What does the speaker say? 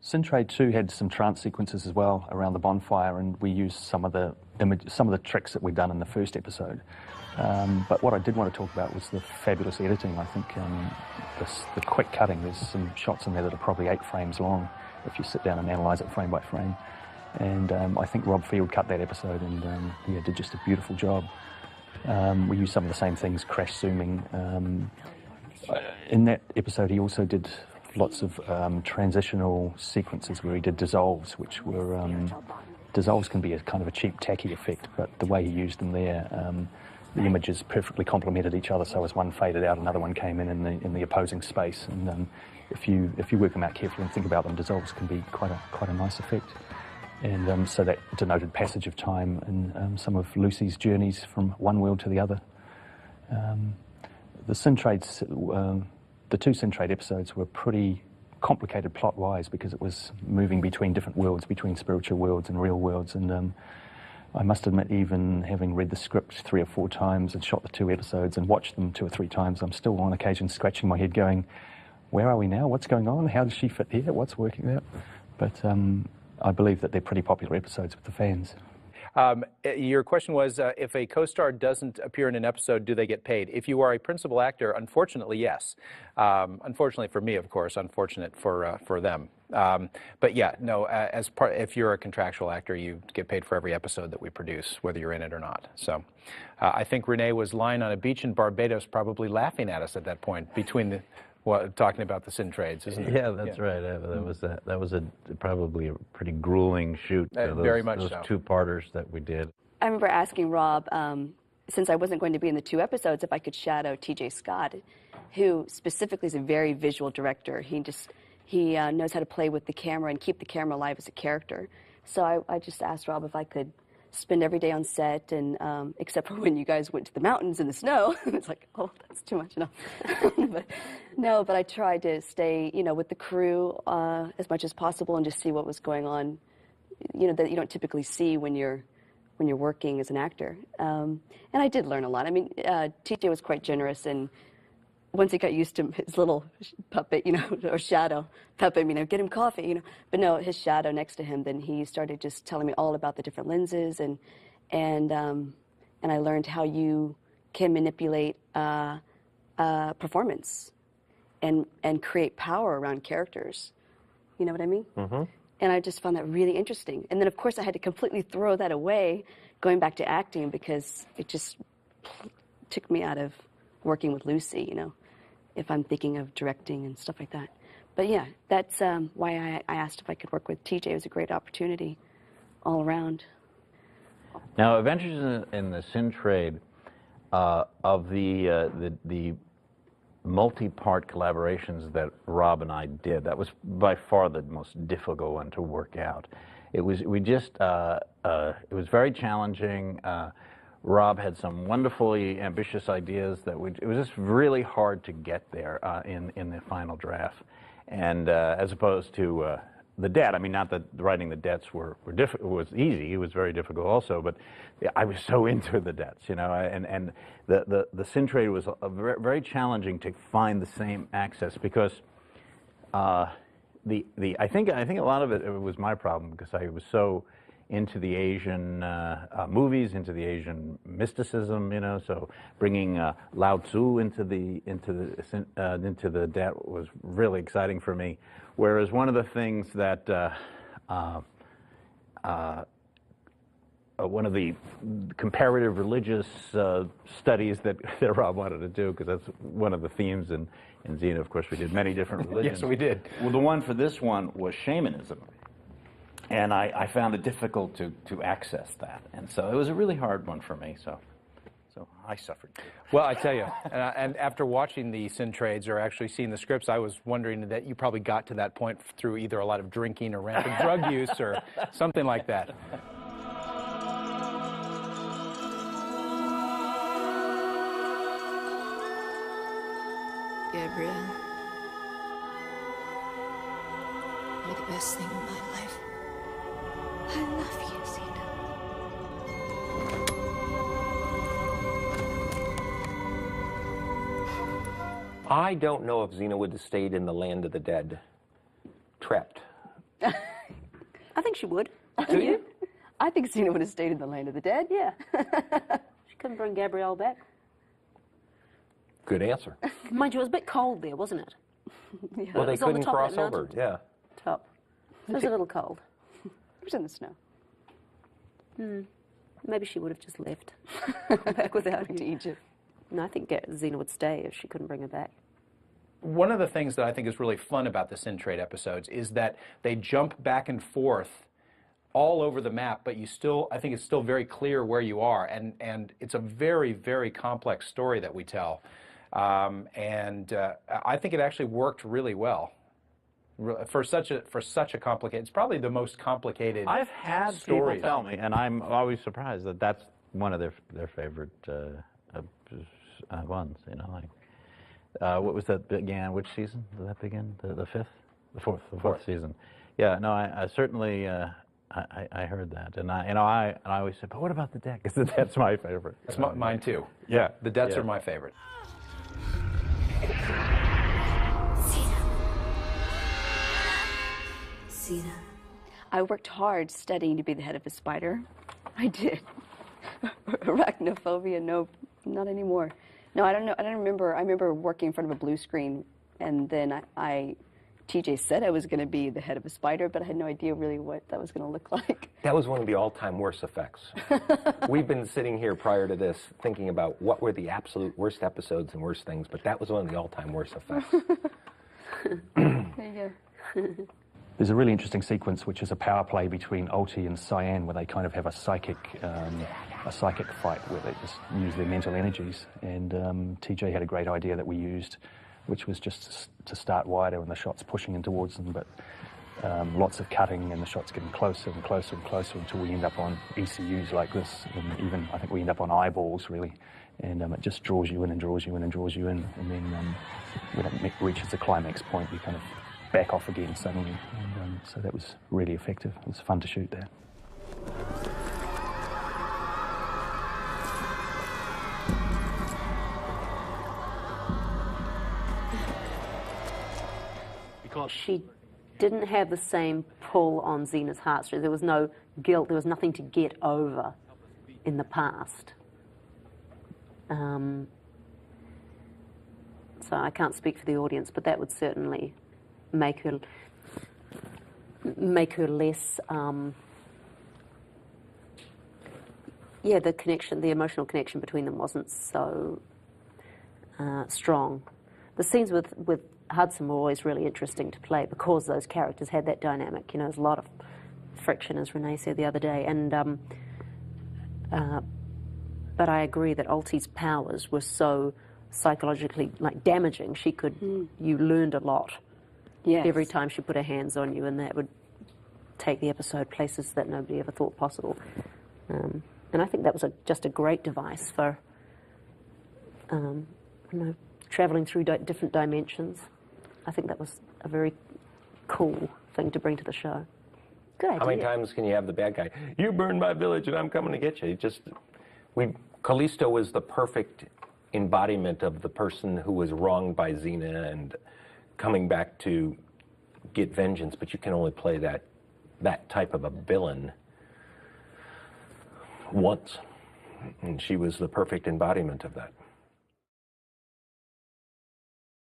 Syntrade 2 had some trance sequences as well around the bonfire, and we used some of the tricks that we'd done in the first episode. But what I did want to talk about was the fabulous editing. I think the quick cutting, there's some shots in there that are probably 8 frames long if you sit down and analyse it frame by frame. And I think Rob Field cut that episode and did just a beautiful job. We used some of the same things, crash zooming. In that episode he also did lots of transitional sequences where he did dissolves, which were dissolves can be a kind of a cheap, tacky effect, but the way he used them there, the images perfectly complemented each other. So as one faded out, another one came in the opposing space. And if you work them out carefully and think about them, dissolves can be quite a nice effect. And so that denoted passage of time and some of Lucy's journeys from one world to the other. The two Syntrade episodes were pretty complicated plot-wise because it was moving between different worlds, between spiritual worlds and real worlds. And I must admit, even having read the script 3 or 4 times and shot the 2 episodes and watched them 2 or 3 times, I'm still on occasion scratching my head going, where are we now? What's going on? How does she fit here? What's working there? But I believe that they're pretty popular episodes with the fans. Your question was, if a co-star doesn't appear in an episode, do they get paid? If you are a principal actor, unfortunately, yes. Unfortunately for me, of course. Unfortunate for them. But yeah, no. If you're a contractual actor, you get paid for every episode that we produce, whether you're in it or not. So, I think Renee was lying on a beach in Barbados, probably laughing at us at that point between the. Talking about the Syntrades, isn't it? Yeah, that's right. That was probably a pretty grueling shoot. Very much those so. 2-parters that we did. I remember asking Rob, since I wasn't going to be in the 2 episodes, if I could shadow T.J. Scott, who specifically is a very visual director. He knows how to play with the camera and keep the camera alive as a character. So I just asked Rob if I could spend every day on set, and except for when you guys went to the mountains in the snow. It's like, oh, that's too much. No. But I tried to stay, with the crew as much as possible and just see what was going on, that you don't typically see when you're working as an actor. And I did learn a lot. I mean, TJ was quite generous, and once he got used to his little puppet, or shadow puppet, get him coffee, But no, his shadow next to him, then he started just telling me all about the different lenses, and I learned how you can manipulate performance and create power around characters. You know what I mean? Mm-hmm. And I just found that really interesting. And then, of course, I had to completely throw that away going back to acting because it just took me out of working with Lucy, if I'm thinking of directing and stuff like that. But yeah, that's why I asked if I could work with TJ. It was a great opportunity all around. Now, Aventures in the Syntrade, of the multi-part collaborations that Rob and I did, that was by far the most difficult one to work out. It was very challenging. Rob had some wonderfully ambitious ideas it was just really hard to get there in the final draft. And as opposed to the debt, I mean, not that writing the debts was easy, it was very difficult also, but I was so into the debts, and the Syntrade was very challenging to find the same access because I think a lot of it was my problem because I was so into the Asian movies, into the Asian mysticism, so bringing Lao Tzu into the debt was really exciting for me. Whereas one of the things that one of the comparative religious studies that Rob wanted to do, because that's one of the themes in Xena. Of course, we did many different religions. Yes, we did. Well, the one for this one was shamanism. And I found it difficult to access that. And so it was a really hard one for me, so I suffered too. Well, I tell you, and after watching the Syntrades or actually seeing the scripts, I was wondering that you probably got to that point through either a lot of drinking or rampant drug use or something like that. Gabrielle, you're the best thing in my life. I love you, Xena. I don't know if Xena would have stayed in the land of the dead, trapped I think she would. Do you? I think Xena would have stayed in the land of the dead. Yeah. She couldn't bring Gabrielle back. Good answer. Mind you, it was a bit cold there, wasn't it? Yeah. Well, they was on the couldn't top of cross that over. mountain. Yeah. Top. It was a little cold. It was in the snow. Maybe she would have just left. Back without her to Egypt. No, I think Xena would stay if she couldn't bring her back. One of the things that I think is really fun about the Sin-Trade episodes is that they jump back and forth all over the map, but you still, I think it's still very clear where you are, and it's a very, very complex story that we tell. I think it actually worked really well for such a complicated. It's probably the most complicated. I've had story people tell me, and I'm always surprised that that's one of their favorite ones. You know, like what was that began? Which season did that begin? The fifth, the fourth season. Yeah, no, I certainly. I heard that, and I always said, but what about the debt? Because the debt's my favorite. It's mine too. Yeah, the debts are my favorite. Xena. I worked hard studying to be the head of a spider. I did. Arachnophobia, no, not anymore. No, I don't know. I don't remember. I remember working in front of a blue screen, and then TJ said I was going to be the head of a spider, but I had no idea really what that was going to look like. That was one of the all-time worst effects. We've been sitting here prior to this thinking about what were the absolute worst episodes and worst things, but that was one of the all-time worst effects. There you go. There's a really interesting sequence which is a power play between Ulti and Cyan where they kind of have a psychic fight where they just use their mental energies. And TJ had a great idea that we used, which was just to start wider and the shots pushing in towards them, but lots of cutting and the shots getting closer and closer and closer until we end up on ECUs like this, and even I think we end up on eyeballs really, and it just draws you in and draws you in and draws you in, and then when it reaches the climax point, you kind of back off again suddenly, and so that was really effective. It was fun to shoot there. She didn't have the same pull on Xena's heartstrings. There was no guilt. There was nothing to get over in the past. So I can't speak for the audience, but that would certainly make her less. Yeah, the connection, the emotional connection between them wasn't so strong. The scenes with Hudson were always really interesting to play because those characters had that dynamic. You know, there's a lot of friction, as Renee said the other day, and but I agree that Ulti's powers were so psychologically damaging. She could, you learned a lot every time she put her hands on you, and that would take the episode places that nobody ever thought possible. And I think that was just a great device for, traveling through different dimensions. I think that was a very cool thing to bring to the show. Good idea. How many times can you have the bad guy? You burned my village and I'm coming to get you. Callisto was the perfect embodiment of the person who was wronged by Xena and coming back to get vengeance, but you can only play that type of a villain once. And she was the perfect embodiment of that.